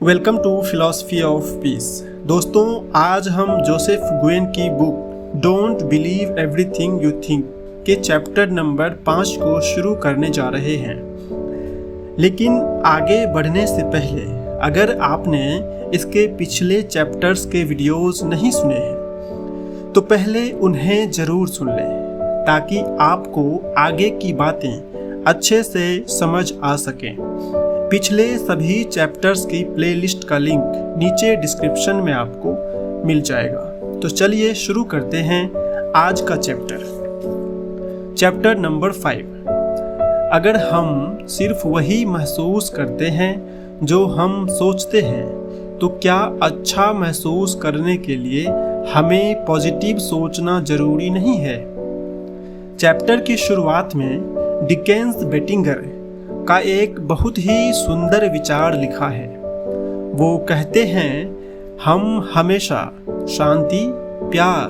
Welcome to philosophy of peace. दोस्तों, आज हम जोसेफ गुएन की book don't believe everything you think के चैप्टर नंबर 5 को शुरू करने जा रहे हैं। लेकिन आगे बढ़ने से पहले अगर आपने इसके पिछले चैप्टर्स के वीडियोस नहीं सुने हैं तो पहले उन्हें ज़रूर सुन लें ताकि आपको आगे की बातें अच्छे से समझ आ सकें। पिछले सभी चैप्टर्स की प्लेलिस्ट का लिंक नीचे डिस्क्रिप्शन में आपको मिल जाएगा। तो चलिए शुरू करते हैं आज का चैप्टर नंबर 5। अगर हम सिर्फ वही महसूस करते हैं जो हम सोचते हैं तो क्या अच्छा महसूस करने के लिए हमें पॉजिटिव सोचना जरूरी नहीं है? चैप्टर की शुरुआत में डिकेंस बेटिंगर का एक बहुत ही सुंदर विचार लिखा है। वो कहते हैं, हम हमेशा शांति, प्यार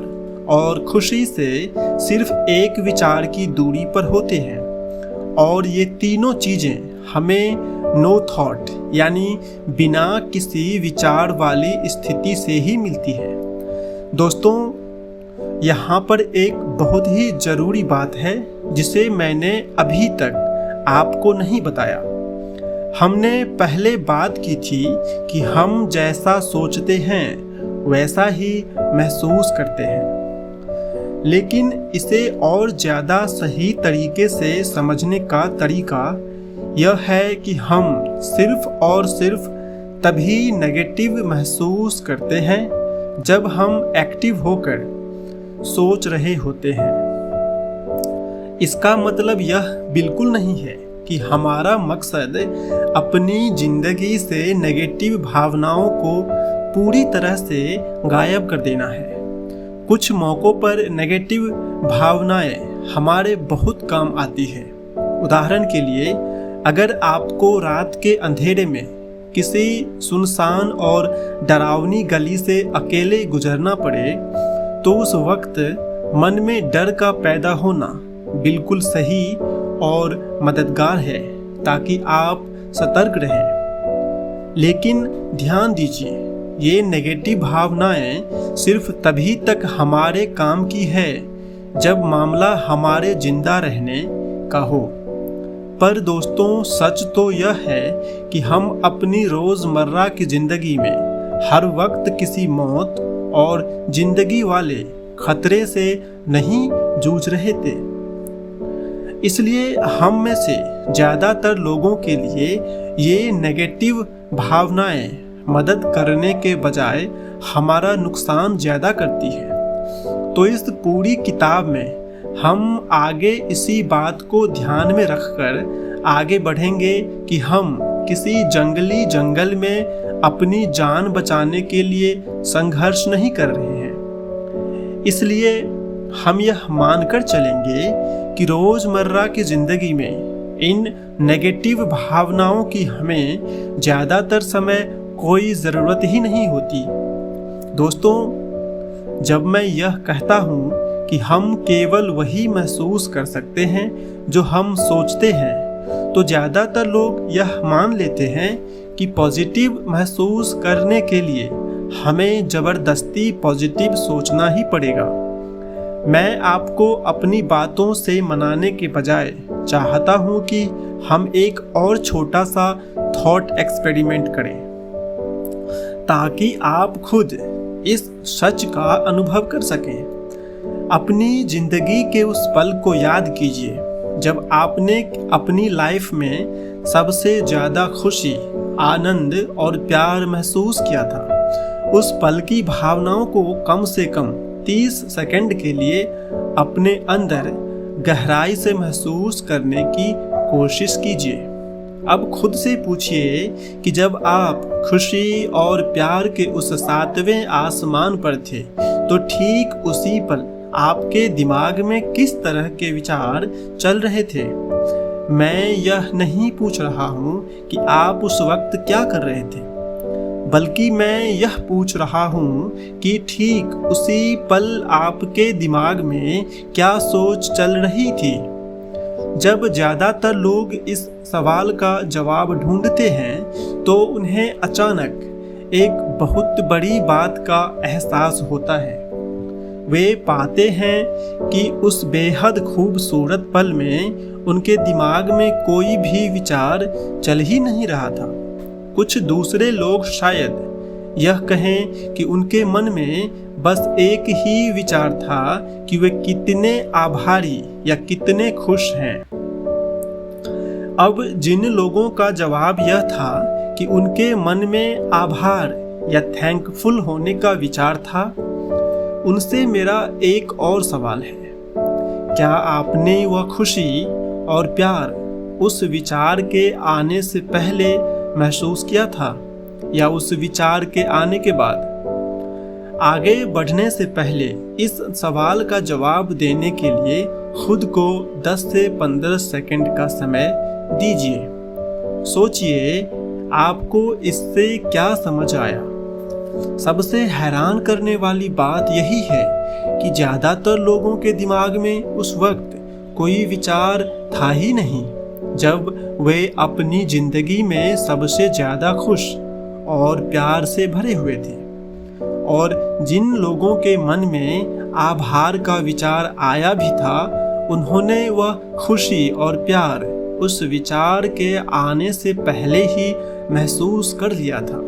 और खुशी से सिर्फ एक विचार की दूरी पर होते हैं और ये तीनों चीज़ें हमें नो थॉट यानी बिना किसी विचार वाली स्थिति से ही मिलती है। दोस्तों, यहाँ पर एक बहुत ही ज़रूरी बात है जिसे मैंने अभी तक आपको नहीं बताया। हमने पहले बात की थी कि हम जैसा सोचते हैं वैसा ही महसूस करते हैं, लेकिन इसे और ज़्यादा सही तरीके से समझने का तरीका यह है कि हम सिर्फ और सिर्फ तभी नेगेटिव महसूस करते हैं जब हम एक्टिव होकर सोच रहे होते हैं। इसका मतलब यह बिल्कुल नहीं है कि हमारा मकसद अपनी जिंदगी से नेगेटिव भावनाओं को पूरी तरह से गायब कर देना है। कुछ मौक़ों पर नेगेटिव भावनाएं हमारे बहुत काम आती है। उदाहरण के लिए, अगर आपको रात के अंधेरे में किसी सुनसान और डरावनी गली से अकेले गुजरना पड़े तो उस वक्त मन में डर का पैदा होना बिल्कुल सही और मददगार है ताकि आप सतर्क रहें। लेकिन ध्यान दीजिए, ये नेगेटिव भावनाएं सिर्फ तभी तक हमारे काम की है जब मामला हमारे जिंदा रहने का हो। पर दोस्तों, सच तो यह है कि हम अपनी रोज़मर्रा की ज़िंदगी में हर वक्त किसी मौत और ज़िंदगी वाले खतरे से नहीं जूझ रहे थे। इसलिए हम में से ज़्यादातर लोगों के लिए ये नेगेटिव भावनाएं मदद करने के बजाय हमारा नुकसान ज़्यादा करती है। तो इस पूरी किताब में हम आगे इसी बात को ध्यान में रखकर आगे बढ़ेंगे कि हम किसी जंगली जंगल में अपनी जान बचाने के लिए संघर्ष नहीं कर रहे हैं। इसलिए हम यह मानकर चलेंगे कि रोज़मर्रा की ज़िंदगी में इन नेगेटिव भावनाओं की हमें ज़्यादातर समय कोई ज़रूरत ही नहीं होती। दोस्तों, जब मैं यह कहता हूँ कि हम केवल वही महसूस कर सकते हैं जो हम सोचते हैं, तो ज़्यादातर लोग यह मान लेते हैं कि पॉजिटिव महसूस करने के लिए हमें ज़बरदस्ती पॉजिटिव सोचना ही पड़ेगा। मैं आपको अपनी बातों से मनाने के बजाय चाहता हूँ कि हम एक और छोटा सा थॉट एक्सपेरिमेंट करें ताकि आप खुद इस सच का अनुभव कर सकें। अपनी ज़िंदगी के उस पल को याद कीजिए जब आपने अपनी लाइफ में सबसे ज़्यादा खुशी, आनंद और प्यार महसूस किया था। उस पल की भावनाओं को कम से कम 30 सेकंड के लिए अपने अंदर गहराई से महसूस करने की कोशिश कीजिए। अब खुद से पूछिए कि जब आप खुशी और प्यार के उस 7वें आसमान पर थे तो ठीक उसी पल आपके दिमाग में किस तरह के विचार चल रहे थे। मैं यह नहीं पूछ रहा हूँ कि आप उस वक्त क्या कर रहे थे, बल्कि मैं यह पूछ रहा हूँ कि ठीक उसी पल आपके दिमाग में क्या सोच चल रही थी। जब ज़्यादातर लोग इस सवाल का जवाब ढूंढते हैं तो उन्हें अचानक एक बहुत बड़ी बात का एहसास होता है। वे पाते हैं कि उस बेहद खूबसूरत पल में उनके दिमाग में कोई भी विचार चल ही नहीं रहा था। कुछ दूसरे लोग शायद यह कहें कि उनके मन में बस एक ही विचार था कि वे कितने आभारी या कितने खुश हैं। अब जिन लोगों का जवाब यह था कि उनके मन में आभार या थैंकफुल होने का विचार था, उनसे मेरा एक और सवाल है। क्या आपने वह खुशी और प्यार उस विचार के आने से पहले महसूस किया था या उस विचार के आने के बाद? आगे बढ़ने से पहले इस सवाल का जवाब देने के लिए खुद को 10 से 15 सेकंड का समय दीजिए। सोचिए आपको इससे क्या समझ आया। सबसे हैरान करने वाली बात यही है कि ज़्यादातर लोगों के दिमाग में उस वक्त कोई विचार था ही नहीं जब वे अपनी जिंदगी में सबसे ज़्यादा खुश और प्यार से भरे हुए थे। और जिन लोगों के मन में आभार का विचार आया भी था, उन्होंने वह खुशी और प्यार उस विचार के आने से पहले ही महसूस कर लिया था।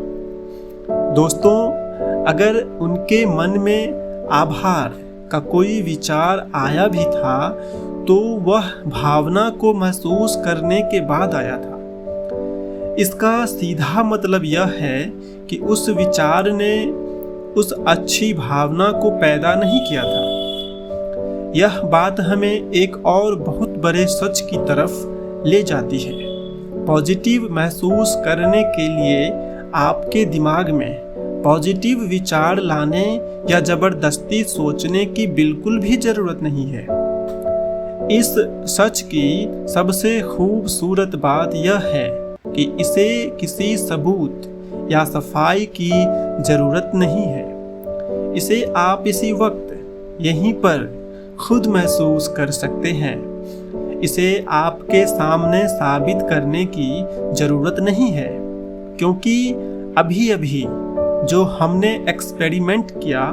दोस्तों, अगर उनके मन में आभार का कोई विचार आया भी था तो वह भावना को महसूस करने के बाद आया था। इसका सीधा मतलब यह है कि उस विचार ने उस अच्छी भावना को पैदा नहीं किया था। यह बात हमें एक और बहुत बड़े सच की तरफ ले जाती है। पॉजिटिव महसूस करने के लिए आपके दिमाग में पॉजिटिव विचार लाने या जबरदस्ती सोचने की बिल्कुल भी जरूरत नहीं है। इस सच की सबसे खूबसूरत बात यह है कि इसे किसी सबूत या सफाई की जरूरत नहीं है। इसे आप इसी वक्त यहीं पर खुद महसूस कर सकते हैं। इसे आपके सामने साबित करने की जरूरत नहीं है, क्योंकि अभी अभी जो हमने एक्सपेरिमेंट किया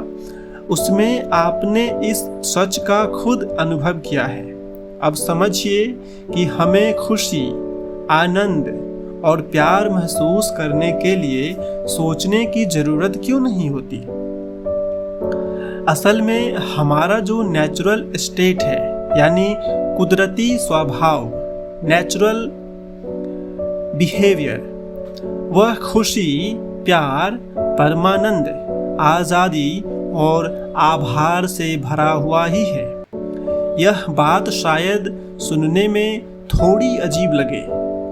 उसमें आपने इस सच का खुद अनुभव किया है। अब समझिए कि हमें खुशी, आनंद और प्यार महसूस करने के लिए सोचने की जरूरत क्यों नहीं होती। असल में हमारा जो नेचुरल स्टेट है, यानी कुदरती स्वभाव, नेचुरल बिहेवियर, वह खुशी, प्यार, परमानंद, आज़ादी और आभार से भरा हुआ ही है। यह बात शायद सुनने में थोड़ी अजीब लगे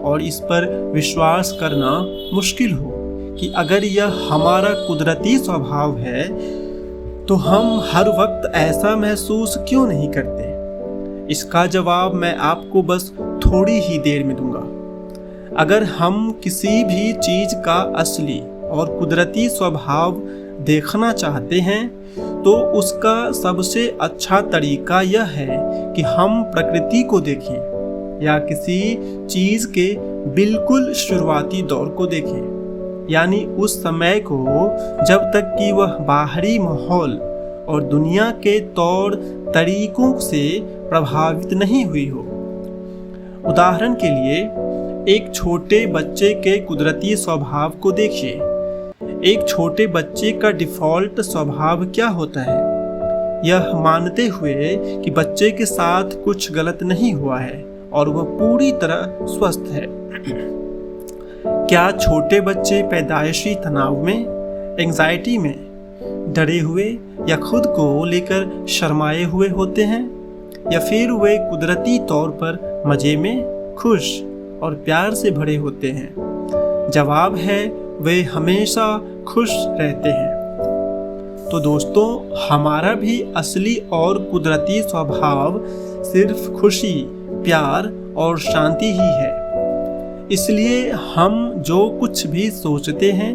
और इस पर विश्वास करना मुश्किल हो कि अगर यह हमारा कुदरती स्वभाव है तो हम हर वक्त ऐसा महसूस क्यों नहीं करते। इसका जवाब मैं आपको बस थोड़ी ही देर में दूंगा। अगर हम किसी भी चीज का असली और कुदरती स्वभाव देखना चाहते हैं तो उसका सबसे अच्छा तरीका यह है कि हम प्रकृति को देखें या किसी चीज के बिल्कुल शुरुआती दौर को देखें, यानी उस समय को जब तक कि वह बाहरी माहौल और दुनिया के तौर तरीकों से प्रभावित नहीं हुई हो। उदाहरण के लिए एक छोटे बच्चे के कुदरती स्वभाव को देखिए। एक छोटे बच्चे का डिफ़ॉल्ट स्वभाव क्या होता है? यह मानते हुए कि बच्चे के साथ कुछ गलत नहीं हुआ है और वह पूरी तरह स्वस्थ है। क्या छोटे बच्चे पैदाइशी तनाव में, एंजाइटी में, डरे हुए या खुद को लेकर शर्माए हुए होते हैं, या फिर वे कुदरती तौर पर मजे में, खुश और प्यार से भरे होते हैं? जवाब है, वे हमेशा खुश रहते हैं। तो दोस्तों, हमारा भी असली और कुदरती स्वभाव सिर्फ खुशी, प्यार और शांति ही है। इसलिए हम जो कुछ भी सोचते हैं,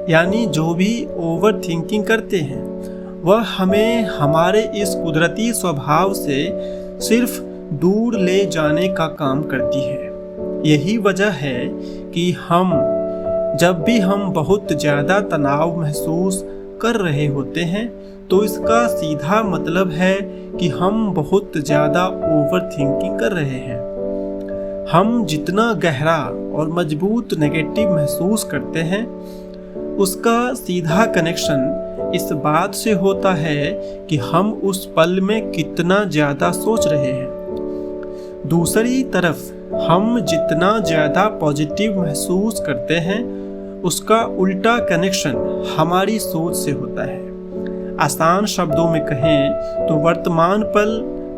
यानी जो भी ओवर थिंकिंग करते हैं, वह हमें हमारे इस कुदरती स्वभाव से सिर्फ दूर ले जाने का काम करती है। यही वजह है कि हम जब भी हम बहुत ज़्यादा तनाव महसूस कर रहे होते हैं तो इसका सीधा मतलब है कि हम बहुत ज़्यादा ओवर थिंकिंग कर रहे हैं। हम जितना गहरा और मजबूत नेगेटिव महसूस करते हैं उसका सीधा कनेक्शन इस बात से होता है कि हम उस पल में कितना ज़्यादा सोच रहे हैं। दूसरी तरफ हम जितना ज़्यादा पॉजिटिव महसूस करते हैं उसका उल्टा कनेक्शन हमारी सोच से होता है। आसान शब्दों में कहें तो वर्तमान पल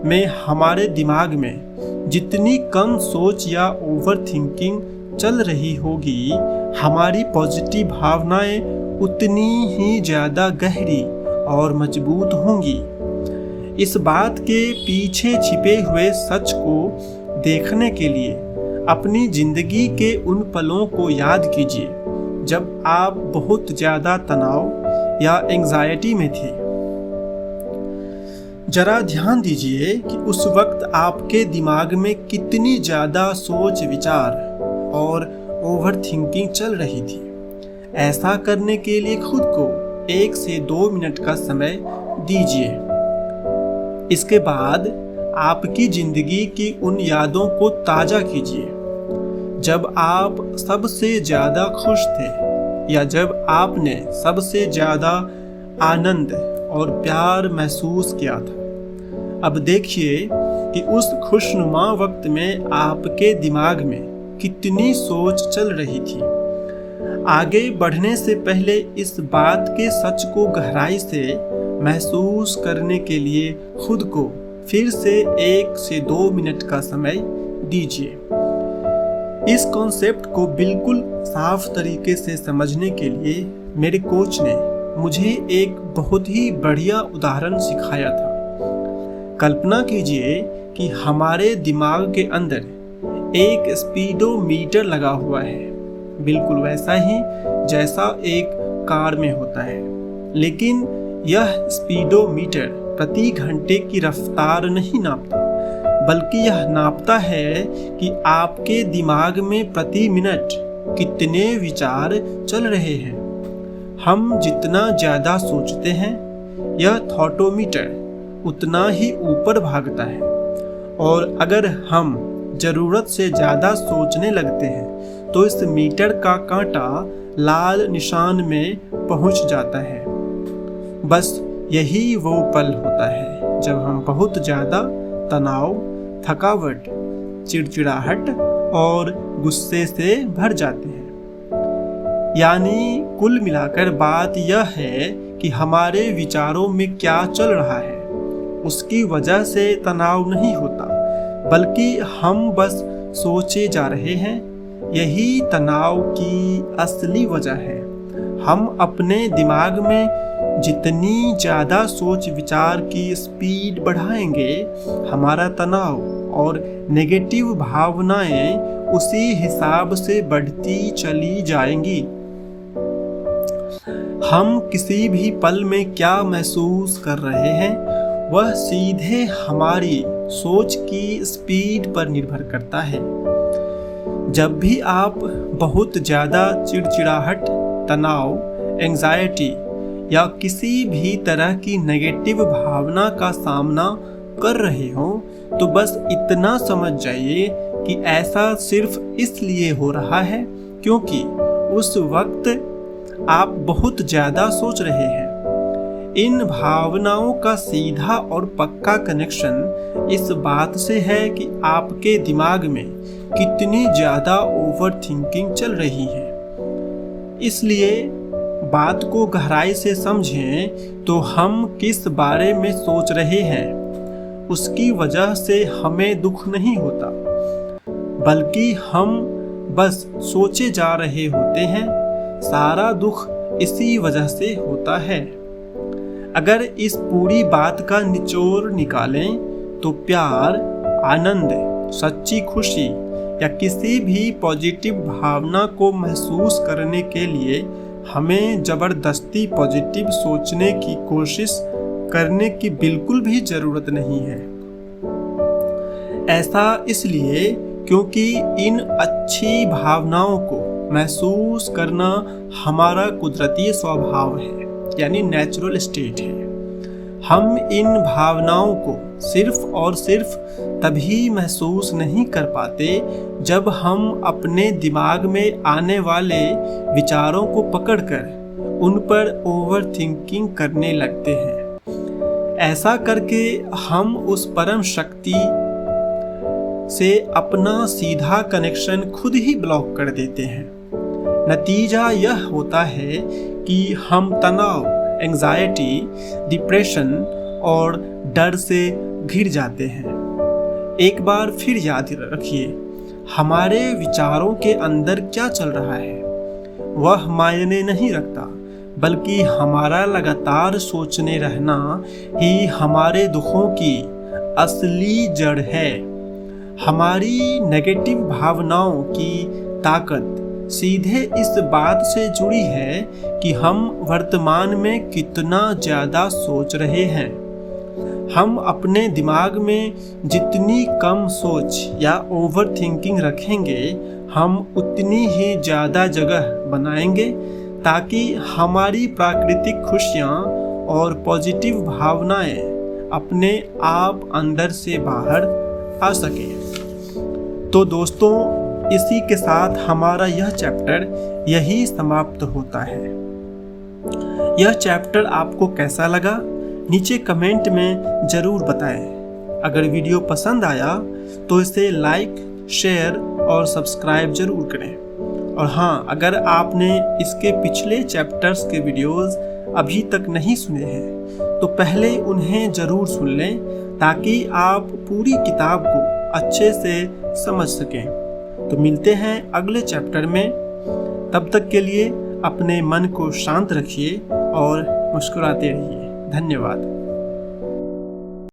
में हमारे दिमाग में जितनी कम सोच या ओवर थिंकिंग चल रही होगी, हमारी पॉजिटिव भावनाएं उतनी ही ज़्यादा गहरी और मजबूत होंगी। इस बात के पीछे छिपे हुए सच को देखने के लिए अपनी जिंदगी के उन पलों को याद कीजिए जब आप बहुत ज़्यादा तनाव या एंजाइटी में थे। जरा ध्यान दीजिए कि उस वक्त आपके दिमाग में कितनी ज़्यादा सोच विचार और ओवर थिंकिंग चल रही थी। ऐसा करने के लिए खुद को 1 से 2 मिनट का समय दीजिए। इसके बाद आपकी जिंदगी की उन यादों को ताज़ा कीजिए जब आप सबसे ज़्यादा खुश थे या जब आपने सबसे ज़्यादा आनंद और प्यार महसूस किया था। अब देखिए कि उस खुशनुमा वक्त में आपके दिमाग में कितनी सोच चल रही थी। आगे बढ़ने से पहले इस बात के सच को गहराई से महसूस करने के लिए खुद को फिर से 1 से 2 मिनट का समय दीजिए। इस कॉन्सेप्ट को बिल्कुल साफ तरीके से समझने के लिए मेरे कोच ने मुझे एक बहुत ही बढ़िया उदाहरण सिखाया था। कल्पना कीजिए कि हमारे दिमाग के अंदर एक स्पीडोमीटर लगा हुआ है, बिल्कुल वैसा ही जैसा एक कार में होता है। लेकिन यह स्पीडोमीटर प्रति घंटे की रफ्तार नहीं नापता, बल्कि यह नापता है कि आपके दिमाग में प्रति मिनट कितने विचार चल रहे हैं। हम जितना ज़्यादा सोचते हैं यह थॉटोमीटर उतना ही ऊपर भागता है, और अगर हम ज़रूरत से ज़्यादा सोचने लगते हैं तो इस मीटर का कांटा लाल निशान में पहुंच जाता है। बस यही वो पल होता है जब हम बहुत ज़्यादा तनाव, थकावट, चिड़चिड़ाहट और गुस्से से भर जाते हैं। यानी कुल मिलाकर बात यह है कि हमारे विचारों में क्या चल रहा है उसकी वजह से तनाव नहीं होता, बल्कि हम बस सोचे जा रहे हैं। यही तनाव की असली वजह है। हम अपने दिमाग में जितनी ज़्यादा सोच विचार की स्पीड बढ़ाएंगे, हमारा तनाव और नेगेटिव भावनाएं उसी हिसाब से बढ़ती चली जाएंगी। हम किसी भी पल में क्या महसूस कर रहे हैं वह सीधे हमारी सोच की स्पीड पर निर्भर करता है। जब भी आप बहुत ज़्यादा चिड़चिड़ाहट, तनाव, एंजाइटी या किसी भी तरह की नेगेटिव भावना का सामना कर रहे हो तो बस इतना समझ जाइए कि ऐसा सिर्फ इसलिए हो रहा है क्योंकि उस वक्त आप बहुत ज़्यादा सोच रहे हैं। इन भावनाओं का सीधा और पक्का कनेक्शन इस बात से है कि आपके दिमाग में कितनी ज़्यादा ओवर थिंकिंग चल रही है। इसलिए बात को गहराई से समझें तो हम किस बारे में सोच रहे हैं उसकी वजह से हमें दुख नहीं होता, बल्कि हम बस सोचे जा रहे होते हैं। सारा दुख इसी वजह से होता है। अगर इस पूरी बात का निचोड़ निकालें तो प्यार, आनंद, सच्ची खुशी या किसी भी पॉजिटिव भावना को महसूस करने के लिए हमें ज़बरदस्ती पॉजिटिव सोचने की कोशिश करने की बिल्कुल भी ज़रूरत नहीं है। ऐसा इसलिए क्योंकि इन अच्छी भावनाओं को महसूस करना हमारा कुदरती स्वभाव है, यानी नेचुरल स्टेट है। हम इन भावनाओं को सिर्फ और सिर्फ तभी महसूस नहीं कर पाते जब हम अपने दिमाग में आने वाले विचारों को पकड़कर उन पर ओवर थिंकिंग करने लगते हैं। ऐसा करके हम उस परम शक्ति से अपना सीधा कनेक्शन खुद ही ब्लॉक कर देते हैं। नतीजा यह होता है कि हम तनाव, एंजाइटी, डिप्रेशन और डर से घिर जाते हैं। एक बार फिर याद रखिए, हमारे विचारों के अंदर क्या चल रहा है वह मायने नहीं रखता, बल्कि हमारा लगातार सोचने रहना ही हमारे दुखों की असली जड़ है। हमारी नेगेटिव भावनाओं की ताकत सीधे इस बात से जुड़ी है कि हम वर्तमान में कितना ज़्यादा सोच रहे हैं। हम अपने दिमाग में जितनी कम सोच या ओवर थिंकिंग रखेंगे, हम उतनी ही ज़्यादा जगह बनाएंगे ताकि हमारी प्राकृतिक खुशियाँ और पॉजिटिव भावनाएं अपने आप अंदर से बाहर आ सकें। तो दोस्तों, इसी के साथ हमारा यह चैप्टर यही समाप्त होता है। यह चैप्टर आपको कैसा लगा नीचे कमेंट में ज़रूर बताएं। अगर वीडियो पसंद आया तो इसे लाइक, शेयर और सब्सक्राइब ज़रूर करें। और हाँ, अगर आपने इसके पिछले चैप्टर्स के वीडियोस अभी तक नहीं सुने हैं तो पहले उन्हें ज़रूर सुन लें ताकि आप पूरी किताब को अच्छे से समझ सकें। तो मिलते हैं अगले चैप्टर में। तब तक के लिए अपने मन को शांत रखिए और मुस्कुराते रहिए। धन्यवाद।